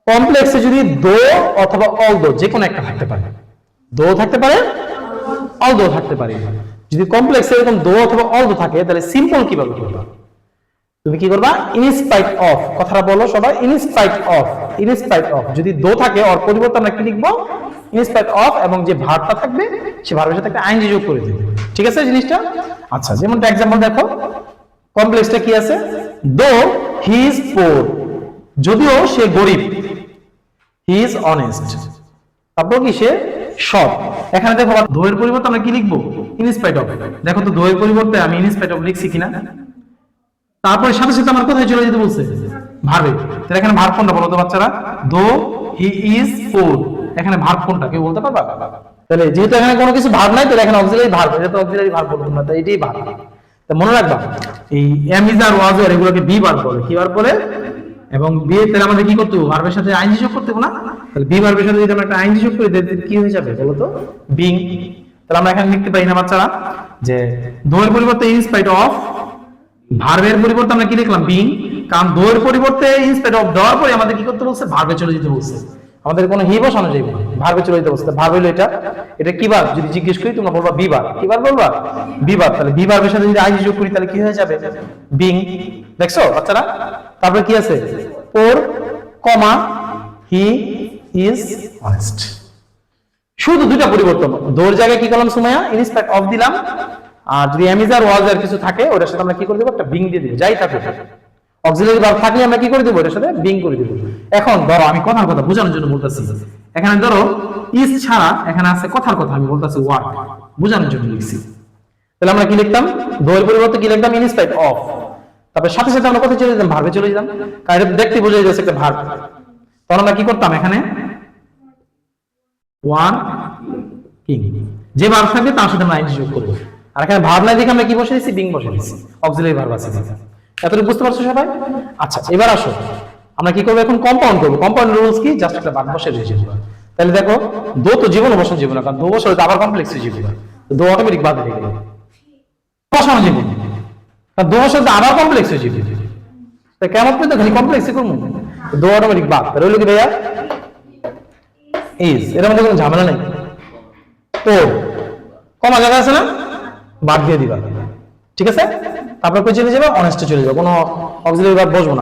কমপ্লেক্সে যদি দো অথবা অলদো যে কোনো একটা থাকতে পারে, দো থাকতে পারে, অলদো থাকতে পারে। যদি কমপ্লেক্সে এরকম দো অথবা অলদো থাকে তাহলে সিম্পল কিভাবে করবা? তুমি কি করবা? ইনস্পাইট অফ, কথাটা বলো সবাই, ইনস্পাইট অফ। ইনস্পাইট অফ যদি দো থাকে ওর পরিবর্তে আমরা কি লিখবো? ইনস্পাইট অফ, এবং যে ভার্বটা থাকবে সে ভার্বের সাথে একটা আইএনজি যোগ করে দিবে। ঠিক আছে জিনিসটা? আচ্ছা, যেমন একটা एग्जांपल দেখো, কমপ্লেক্সটা কি আছে? দো হি ইজ পোর, যদিও সে গরিব, হি ইজ অনেস্ট, তারপর কি সে সৎ। এখানে দেখো দো এর পরিবর্তে আমরা কি লিখবো? In spite of. দেখো তো দো এর পরিবর্তে আমি ইনস্পাইট অফ লিখছি কিনা। তারপরে সাথে সাথে আমার কোথায় চলে যেতে বলছে? ভার্বে। তাহলে এখানে ভার্ব কোনটা বলো তো বাচ্চারা? দো হি ইজ পোর, এখানে ভার্ব কোনটা কেউ বলতে পারবা? তাহলে যেহেতু এখানে কোনো কিছু ভার্ব নাই, তাহলে এখানে অক্সিলারি ভার্ব, এটা তো অক্সিলারি ভার্ব বলবো না, তাই এটাই ভার্ব। তা মনে রাখবা এই এম ইজ আর ওয়াজ আর এগুলোকে বি ভার্ব বলে। কি ভার্ব বলে? এবং বি এর তাহলে আমাদের কি করতে হবে? ভার্বের সাথে আইএনজি যোগ করতে হবে না? তাহলে বি ভার্বের সাথে যদি আমরা একটা আইএনজি যোগ করি তাহলে কি হয়ে যাবে বলো তো? বিং। তাহলে আমরা এখানে লিখতে পারি না বাচ্চারা যে দো এর পরিবর্তে ইনস্পাইট অফ, ভার্বের পরিবর্তে আমরা কি লিখলাম? বিং। কারণ দো এর পরিবর্তে ইনস্পাইট অফ দেওয়ার পরে আমাদের কি করতে বলছে? ভার্বে চলে যেতে বলছে। আমাদের কোনো হি বসানো যাবে না, ভার্বে চলে যেতে বলছে। ভার্ব হলো এটা। এটা কি ভার্ব যদি জিজ্ঞেস করি তোমরা বলবা বি ভার্ব। কি ভার্ব বলবা? Be verb. তাহলে বি ভার্বের সাথে যদি আইএনজি যোগ করি তাহলে কি হয়ে যাবে? বিং। দেখছো বাচ্চারা? তারপরে কি আছে? পোর, কমা, হি ইজ অনেস্ট। শুধু দুইটা পরিবর্তন, দোর জায়গায় কি করলাম সুমাইয়া? ইনস্পাইট অফ দিলাম, আর যদি এম ইজ আর ওয়াজ আর কিছু থাকে ওটার সাথে আমরা কি করে দেব? একটা বিং দিয়ে দেব। যাই থাকে অক্সিলারি ভার্ব থাকলে আমরা কি করে দেব? এটার সাথে বিং করে দেব। এখন ধরো আমি কথার কথা বোঝানোর জন্য বলতাছি, এখানে ধরো ইজ ছাড়া এখানে আছে কথার কথা, আমি বলতাছি ওয়ার্ড, বোঝানোর জন্য লিখছি। তাহলে আমরা কি লিখতাম? দোর পরিবর্তে কি লিখতাম? In spite of. তারপর সাথে সাথে আমরা কোথায় চলে যেতাম? ভার্বে চলে যেতাম, কারণ এটা দেখতে বোঝা যাচ্ছে একটা ভার্ব। তখন আমরা কি করতাম? এখানে ওয়ান কিং, যে ভার্ব থাকবে তার সাথে আমরা আইএনজি যোগ করব। আর এখানে ভার্ব নাই দেখে আমরা কি বসে দিয়েছি? বিং বসে দিয়েছি, অক্সিলারি ভার্ব আছে। এতটুকু বুঝতে পারছো সবাই? আচ্ছা, এবার আসো আমরা কি করব? এখন কম্পাউন্ড করব। কম্পাউন্ড রুলস কি? জাস্ট একটা ভার্ব বসে দিয়েছি। তাহলে দেখো দো তো জীবনে বসানো জীবন, কারণ দো বসে আবার কমপ্লেক্স হয়ে যাবে, দো অটোমেটিক বাদ হয়ে গেল। বসানো জীবন, কারণ দো বসে আবার কমপ্লেক্স হয়ে যাবে, তাই কেমন তো খালি কমপ্লেক্সই করবো, দো অটোমেটিক বাদ। তাহলে হলো কি ভাইয়া? ইজ, এর মধ্যে কোনো ঝামেলা নেই। তো কমা জায়গা আছে না? বাদ দিয়ে দিবা। ঠিক আছে? তারপর কই চলে যাবে? অনেস্টে চলে যাবে, কোনো অক্সিলারি ভার্ব বসবো না।